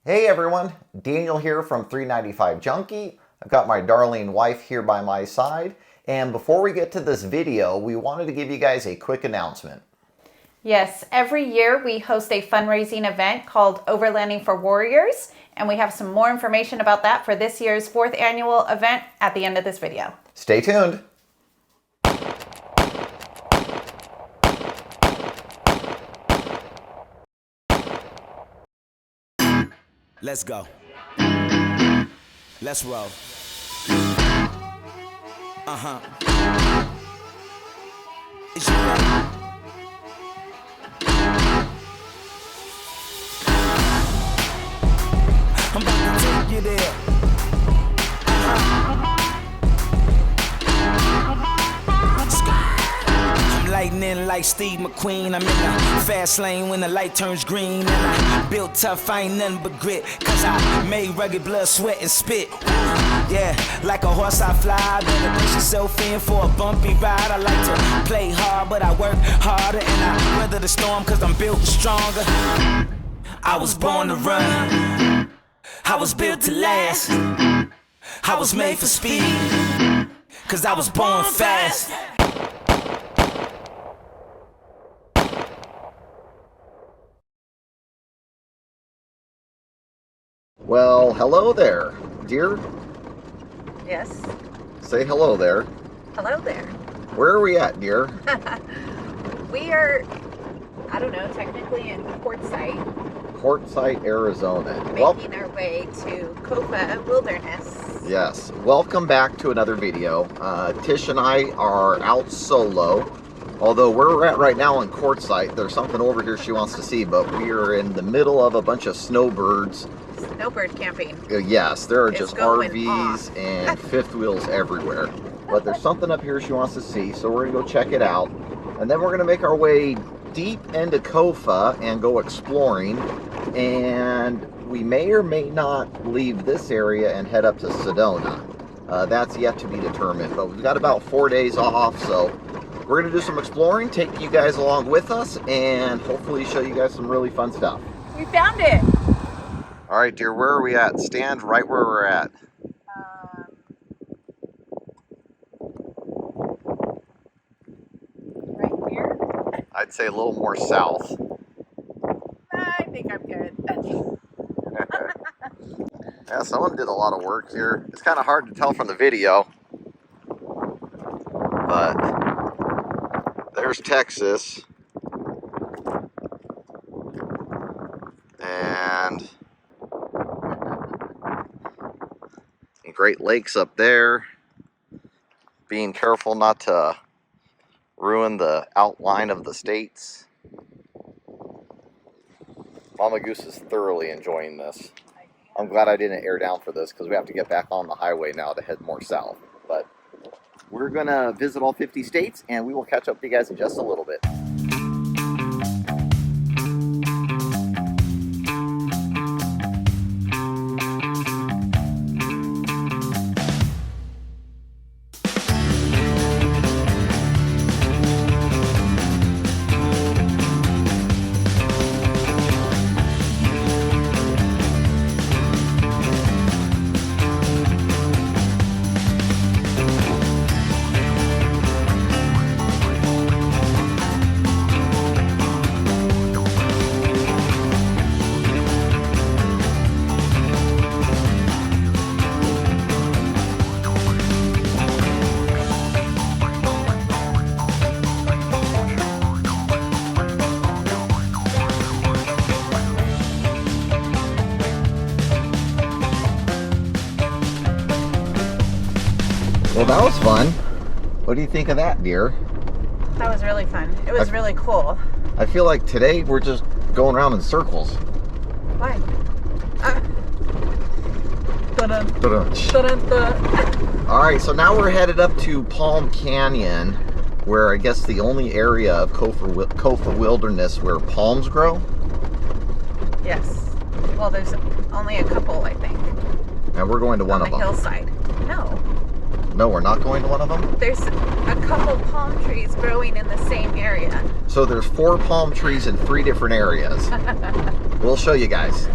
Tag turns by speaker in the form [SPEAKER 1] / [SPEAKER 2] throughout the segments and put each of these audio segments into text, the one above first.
[SPEAKER 1] Hey everyone, Daniel here from 395 Junkie. I've got my darling wife here by my side, and before we get to this video, we wanted to give you guys a quick announcement.
[SPEAKER 2] Yes, every year we host a fundraising event called Overlanding for Warriors, and we have some more information about that for this year's 4th annual event at the end of this video.
[SPEAKER 1] Stay tuned.
[SPEAKER 3] Let's go. Let's roll. Is you ready? I'm about to take you there. I'm lightning like Steve McQueen. I'm in the fast lane when the light turns green. And I built tough, I ain't nothing but grit. Cause I made rugged blood, sweat, and spit. Yeah, like a horse I fly. Better brace yourself in for a bumpy ride. I like to play hard, but I work harder. And I weather the storm cause I'm built stronger. I was born to run. I was built to last. I was made for speed. Cause I was born fast.
[SPEAKER 1] Well, hello there, dear.
[SPEAKER 2] Yes.
[SPEAKER 1] Say hello there.
[SPEAKER 2] Hello there.
[SPEAKER 1] Where are we at, dear?
[SPEAKER 2] We are, I don't know, technically in Quartzsite,
[SPEAKER 1] Quartzsite, Arizona.
[SPEAKER 2] making our way to KOFA Wilderness.
[SPEAKER 1] Yes, welcome back to another video. Tish and I are out solo. Although we're at right now in Quartzsite, there's something over here she wants to see, but we are in the middle of a bunch of snowbirds.
[SPEAKER 2] Snowbird camping.
[SPEAKER 1] Yes, there are
[SPEAKER 2] It's
[SPEAKER 1] just
[SPEAKER 2] going
[SPEAKER 1] RVs and fifth wheels everywhere. But there's something up here she wants to see, so we're going to go check it out. And then we're going to make our way deep into KOFA and go exploring. And we may or may not leave this area and head up to Sedona. That's yet to be determined, but we've got about 4 days off, so we're going to do some exploring, take you guys along with us, and hopefully show you guys some really fun stuff.
[SPEAKER 2] We found it.
[SPEAKER 1] All right, dear, where are we at? Stand right where we're at.
[SPEAKER 2] Right here.
[SPEAKER 1] I'd say a little more south.
[SPEAKER 2] I think I'm good.
[SPEAKER 1] Yeah, someone did a lot of work here. It's kind of hard to tell from the video, but there's Texas. And Great Lakes up there. Being careful not to ruin the outline of the states. Mama Goose is thoroughly enjoying this. I'm glad I didn't air down for this because we have to get back on the highway now to head more south. But we're going to visit all 50 states and we will catch up with you guys in just a little bit. Well, that was fun. What do you think of that, dear?
[SPEAKER 2] That was really fun. It was really cool.
[SPEAKER 1] I feel like today we're just going around in circles.
[SPEAKER 2] Why? Dun-dun.
[SPEAKER 1] Ta-da.
[SPEAKER 2] Dun-dun-dun.
[SPEAKER 1] All right, so now we're headed up to Palm Canyon, where I guess the only area of KOFA Wilderness where palms grow.
[SPEAKER 2] Yes. Well, there's only a couple, I think.
[SPEAKER 1] And we're going to one of them.
[SPEAKER 2] On the hillside. No.
[SPEAKER 1] No, we're not going to one of them?
[SPEAKER 2] There's a couple palm trees growing in the same area.
[SPEAKER 1] So there's 4 palm trees in 3 different areas. We'll show you guys.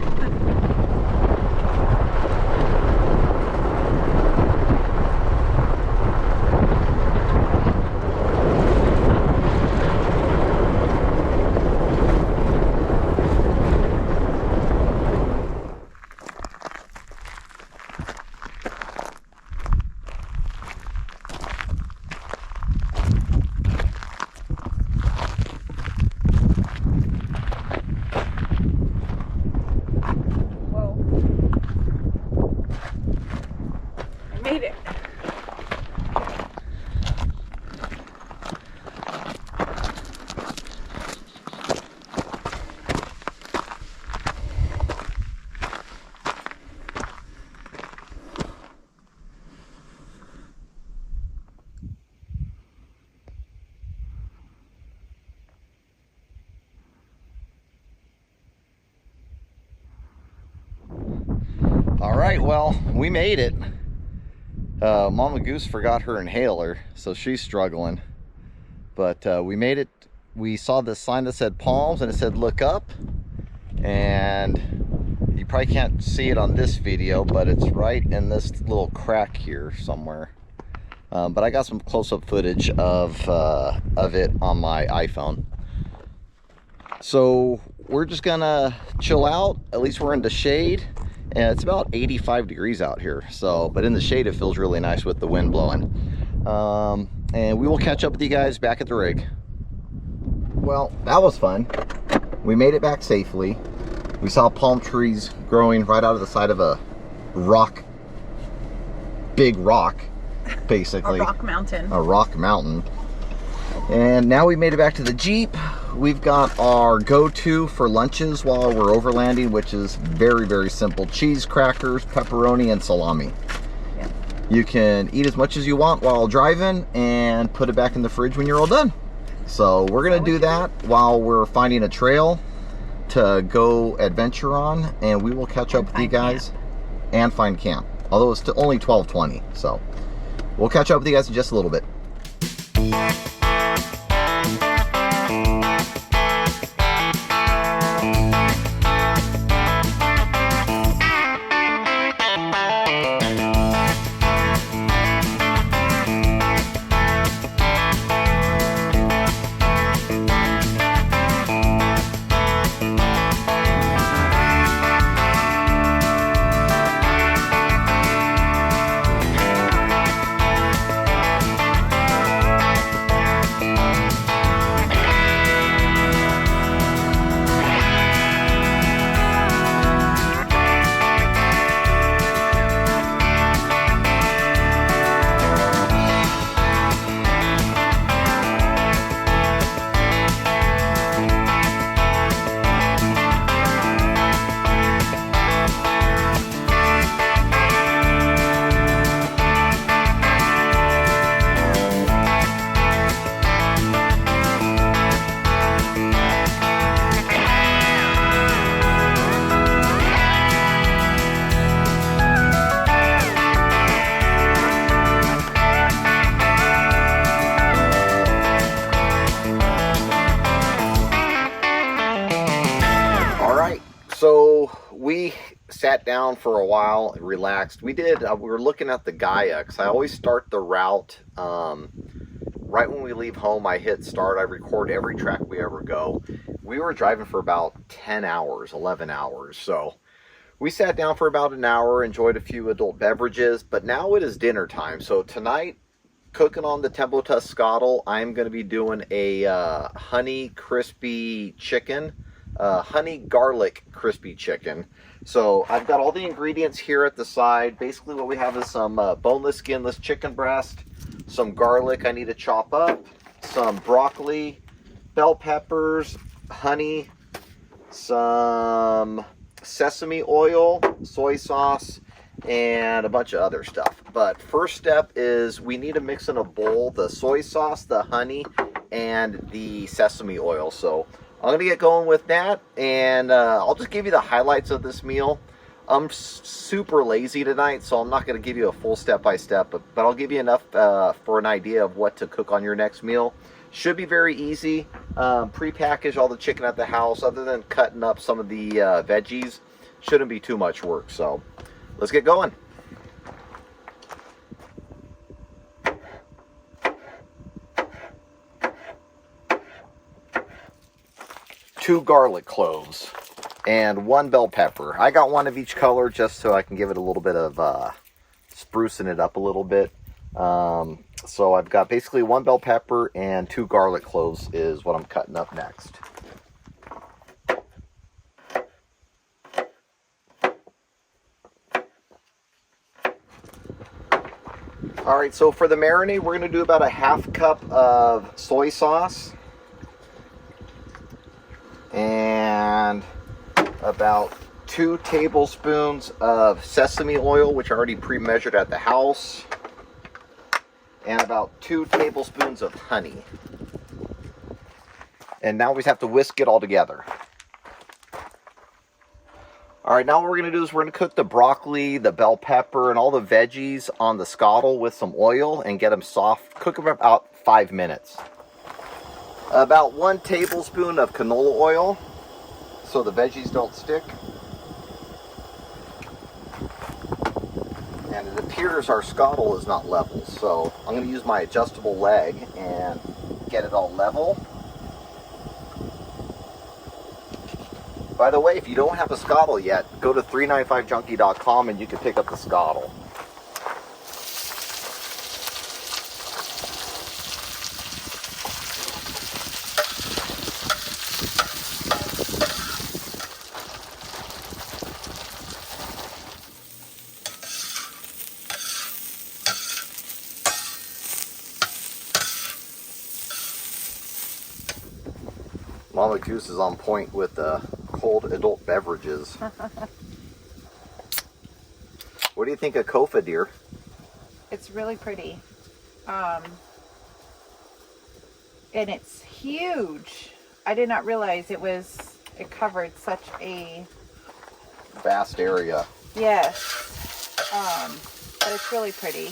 [SPEAKER 2] Made it.
[SPEAKER 1] All right, well, we made it. Mama Goose forgot her inhaler, so she's struggling. But we made it. We saw this sign that said palms, and it said look up. And you probably can't see it on this video, but it's right in this little crack here somewhere. But I got some close-up footage of it on my iPhone. So we're just gonna chill out. At least we're in the shade. And it's about 85 degrees out here, so, but in the shade it feels really nice with the wind blowing. And we will catch up with you guys back at the rig. Well, that was fun. We made it back safely. We saw palm trees growing right out of the side of a rock, big rock, basically.
[SPEAKER 2] A rock mountain.
[SPEAKER 1] A rock mountain. And now we made it back to the Jeep. We've got our go-to for lunches while we're overlanding, which is very, very simple. Cheese, crackers, pepperoni, and salami.
[SPEAKER 2] Yeah.
[SPEAKER 1] You can eat as much as you want while driving and put it back in the fridge when you're all done. So we're gonna do that while we're finding a trail to go adventure on, and we will catch up with you guys and find camp. Although it's only 12:20, so we'll catch up with you guys in just a little bit. So we sat down for a while and relaxed. We were looking at the Gaia, because I always start the route right when we leave home. I hit start, I record every track we ever go. We were driving for about 10 hours, 11 hours. So we sat down for about an hour, enjoyed a few adult beverages, but now it is dinner time. So tonight, cooking on the Tempo Tuscadal, I'm going to be doing a honey crispy chicken. Honey garlic crispy chicken. So I've got all the ingredients here at the side. Basically what we have is some boneless, skinless chicken breast, some garlic I need to chop up, some broccoli, bell peppers, honey, some sesame oil, soy sauce, and a bunch of other stuff. But first step is we need to mix in a bowl the soy sauce, the honey, and the sesame oil. So I'm going to get going with that, and I'll just give you the highlights of this meal. I'm super lazy tonight, so I'm not going to give you a full step-by-step, but I'll give you enough for an idea of what to cook on your next meal. Should be very easy. Pre-package all the chicken at the house, other than cutting up some of the veggies. Shouldn't be too much work, so let's get going. Two garlic cloves and one bell pepper. I got one of each color just so I can give it a little bit of sprucing it up a little bit. So I've got basically one bell pepper and two garlic cloves is what I'm cutting up next. All right, so for the marinade, we're going to do about a half cup of soy sauce and about 2 tablespoons of sesame oil, which I already pre-measured at the house, and about 2 tablespoons of honey. And now we just have to whisk it all together. All right, now what we're going to do is we're going to cook the broccoli, the bell pepper, and all the veggies on the scuttle with some oil and get them soft. Cook them about 5 minutes. About 1 tablespoon of canola oil so the veggies don't stick. And it appears our scuttle is not level, so I'm going to use my adjustable leg and get it all level. By the way, if you don't have a scuttle yet, go to 395junkie.com and you can pick up the scuttle. Mama Goose is on point with the cold adult beverages. What do you think of KOFA, dear?
[SPEAKER 2] It's really pretty. And it's huge. I did not realize it covered such a
[SPEAKER 1] Vast area.
[SPEAKER 2] yes. But it's really pretty.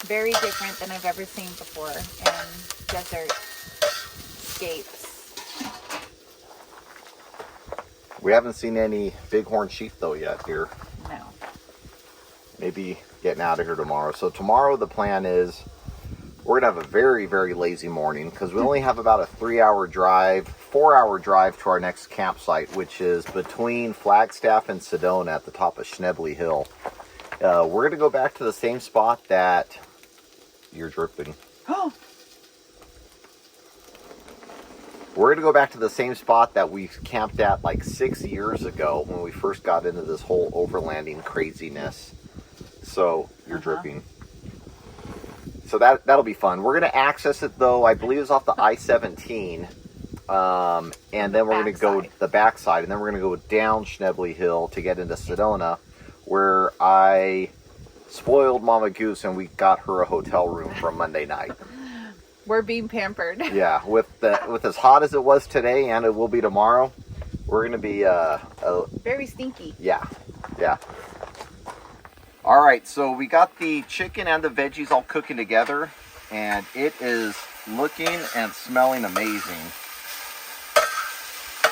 [SPEAKER 2] Very different than I've ever seen before in desert scapes.
[SPEAKER 1] We haven't seen any bighorn sheep though yet here.
[SPEAKER 2] No.
[SPEAKER 1] Maybe getting out of here tomorrow. So tomorrow the plan is we're gonna have a very, very lazy morning because we only have about a 4-hour drive to our next campsite, which is between Flagstaff and Sedona at the top of Schnebly Hill. We're gonna go back to the same spot that you're dripping.
[SPEAKER 2] Oh.
[SPEAKER 1] We're going to go back to the same spot that we camped at like 6 years ago when we first got into this whole overlanding craziness. So, you're dripping. So that'll be fun. We're going to access it though, I believe it's off the I-17. And then we're going to go the backside. And then we're going to go down Schnebly Hill to get into Sedona, where I spoiled Mama Goose and we got her a hotel room for Monday night.
[SPEAKER 2] We're being pampered.
[SPEAKER 1] Yeah, with as hot as it was today, and it will be tomorrow, we're gonna be
[SPEAKER 2] very stinky.
[SPEAKER 1] Yeah. All right, so we got the chicken and the veggies all cooking together, and it is looking and smelling amazing.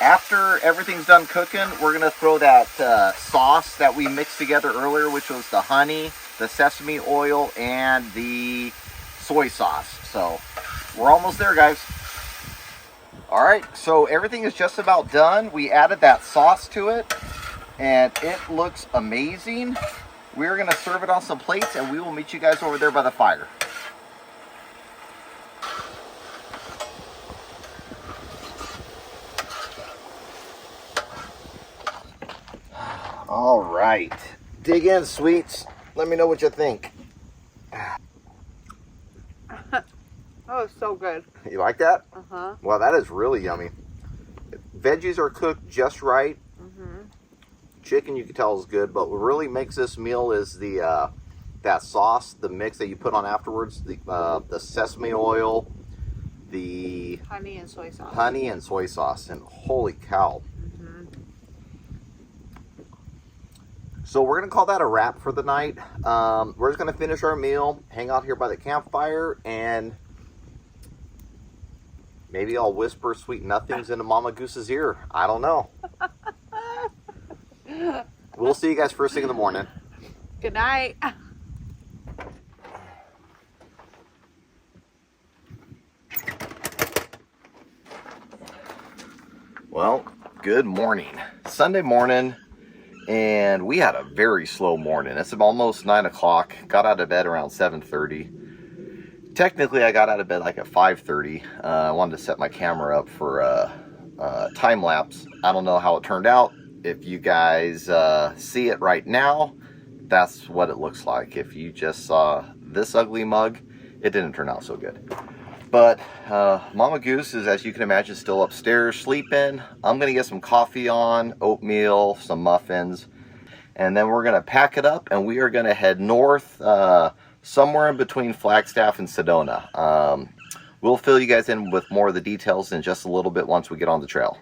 [SPEAKER 1] After everything's done cooking, we're gonna throw that sauce that we mixed together earlier, which was the honey, the sesame oil, and the soy sauce. So we're almost there, guys. All right, so everything is just about done. We added that sauce to it, and it looks amazing. We're gonna serve it on some plates, and we will meet you guys over there by the fire. All right, dig in, sweets. Let me know what you think.
[SPEAKER 2] Oh, so good.
[SPEAKER 1] You like that?
[SPEAKER 2] Uh-huh.
[SPEAKER 1] Well, that is really yummy. Veggies are cooked just right.
[SPEAKER 2] Mm-hmm.
[SPEAKER 1] Chicken, you can tell, is good, but what really makes this meal is the that sauce, the mix that you put on afterwards, the sesame oil, the
[SPEAKER 2] honey and soy sauce.
[SPEAKER 1] And holy cow. So we're going to call that a wrap for the night. We're just going to finish our meal, hang out here by the campfire, and maybe I'll whisper sweet nothings into Mama Goose's ear. I don't know. We'll see you guys first thing in the morning.
[SPEAKER 2] Good night.
[SPEAKER 1] Well, good morning. Sunday morning. And we had a very slow morning. It's almost 9 o'clock. Got out of bed around 7:30. Technically, I got out of bed like at 5:30. I wanted to set my camera up for a time lapse. I don't know how it turned out. If you guys see it right now, that's what it looks like. If you just saw this ugly mug, it didn't turn out so good. But Mama Goose is, as you can imagine, still upstairs sleeping. I'm going to get some coffee on, oatmeal, some muffins, and then we're going to pack it up and we are going to head north, somewhere in between Flagstaff and Sedona. We'll fill you guys in with more of the details in just a little bit once we get on the trail.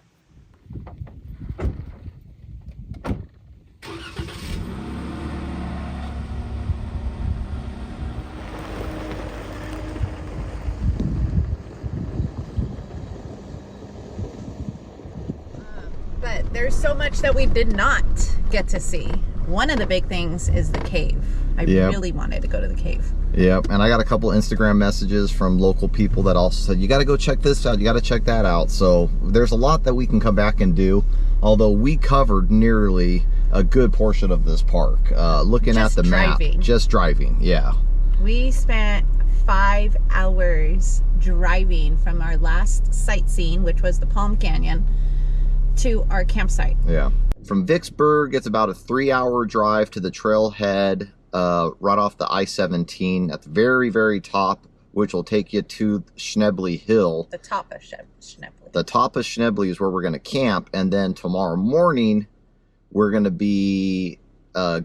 [SPEAKER 2] But there's so much that we did not get to see. One of the big things is the cave. I really wanted to go to the cave.
[SPEAKER 1] Yep, and I got a couple Instagram messages from local people that also said, you got to go check this out, you got to check that out. So there's a lot that we can come back and do, although we covered nearly a good portion of this park. Looking at the map, just driving, yeah.
[SPEAKER 2] We spent 5 hours driving from our last sightseeing, which was the Palm Canyon, to our campsite.
[SPEAKER 1] Yeah. From Vicksburg, it's about a 3-hour drive to the trailhead, right off the I-17 at the very, very top, which will take you to Schnebly Hill.
[SPEAKER 2] The top of Schnebly.
[SPEAKER 1] The top of Schnebly is where we're going to camp, and then tomorrow morning, we're going to be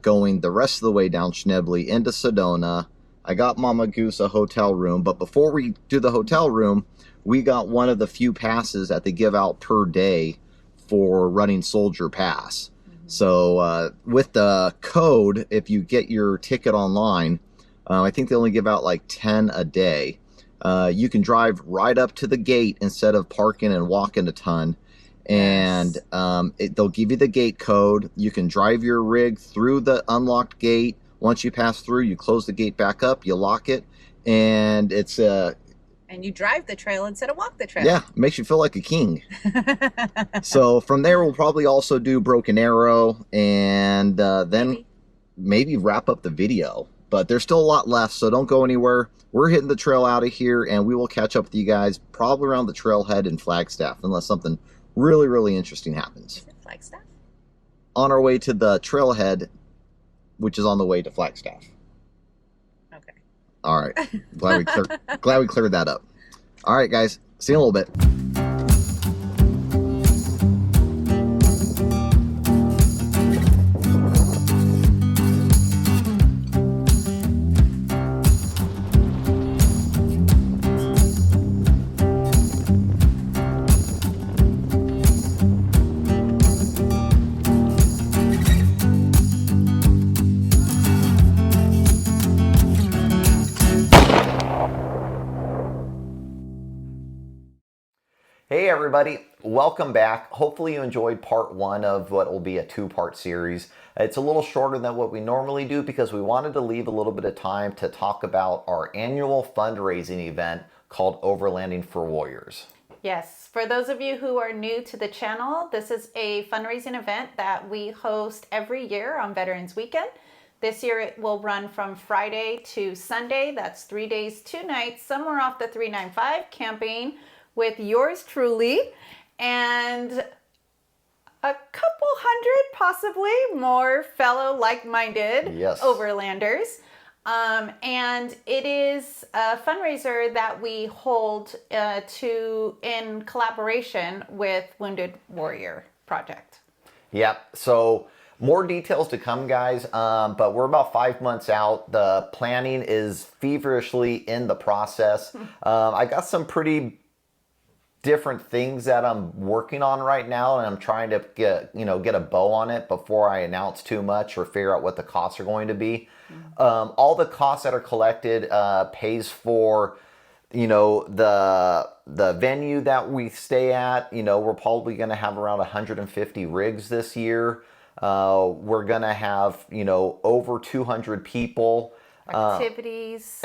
[SPEAKER 1] going the rest of the way down Schnebly into Sedona. I got Mama Goose a hotel room, but before we do the hotel room, we got one of the few passes that they give out per day for running Soldier Pass. So with the code, if you get your ticket online, I think they only give out like 10 a day. You can drive right up to the gate instead of parking and walking a ton. And they'll give you the gate code. You can drive your rig through the unlocked gate. Once you pass through, you close the gate back up, you lock it, and it's
[SPEAKER 2] and you drive the trail instead of walk the trail.
[SPEAKER 1] Yeah, it makes you feel like a king. So from there, we'll probably also do Broken Arrow, and then maybe wrap up the video. But there's still a lot left, so don't go anywhere. We're hitting the trail out of here, and we will catch up with you guys probably around the trailhead in Flagstaff, unless something really, really interesting happens.
[SPEAKER 2] Is it Flagstaff?
[SPEAKER 1] On our way to the trailhead, which is on the way to Flagstaff.
[SPEAKER 2] Okay.
[SPEAKER 1] All right. Glad we cleared that up. All right, guys. See you in a little bit. Hey everybody, welcome back. Hopefully you enjoyed part 1 of what will be a 2-part series. It's a little shorter than what we normally do because we wanted to leave a little bit of time to talk about our annual fundraising event called Overlanding for Warriors.
[SPEAKER 2] Yes, for those of you who are new to the channel, this is a fundraising event that we host every year on Veterans Weekend. This year it will run from Friday to Sunday. That's 3 days, 2 nights, somewhere off the 395 camping with yours truly and a couple hundred, possibly more fellow like-minded overlanders. And it is a fundraiser that we hold in collaboration with Wounded Warrior Project.
[SPEAKER 1] Yep. So more details to come, guys, but we're about 5 months out. The planning is feverishly in the process. I got some pretty different things that I'm working on right now, and I'm trying to get a bow on it before I announce too much or figure out what the costs are going to be. All the costs that are collected pays for the venue that we stay at. We're probably going to have around 150 rigs this year. We're going to have over 200 people.
[SPEAKER 2] Activities.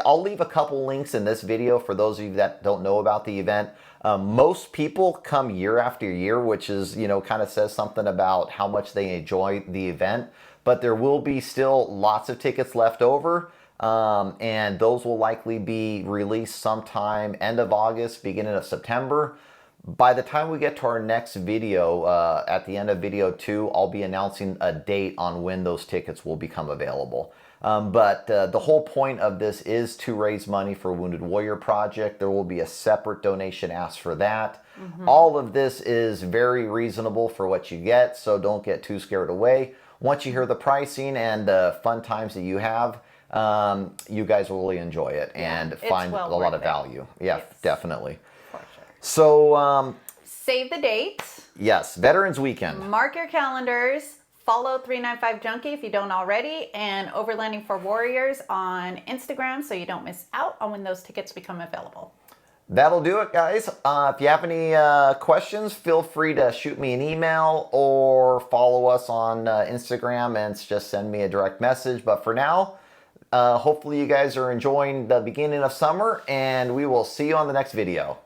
[SPEAKER 1] I'll leave a couple links in this video for those of you that don't know about the event. Most people come year after year, which is, kind of says something about how much they enjoy the event. But there will be still lots of tickets left over. And those will likely be released sometime end of August, beginning of September. By the time we get to our next video, at the end of video 2, I'll be announcing a date on when those tickets will become available. But the whole point of this is to raise money for Wounded Warrior Project. There will be a separate donation asked for that. All of this is very reasonable for what you get, so don't get too scared away. Once you hear the pricing and the fun times that you have, you guys will really enjoy it and find a lot of value. Yeah, yes. Definitely.
[SPEAKER 2] For sure.
[SPEAKER 1] So,
[SPEAKER 2] save the date.
[SPEAKER 1] Yes, Veterans Weekend.
[SPEAKER 2] Mark your calendars. Follow 395 Junkie if you don't already, and Overlanding for Warriors on Instagram so you don't miss out on when those tickets become available.
[SPEAKER 1] That'll do it, guys. If you have any questions, feel free to shoot me an email or follow us on Instagram and just send me a direct message. But for now, hopefully you guys are enjoying the beginning of summer, and we will see you on the next video.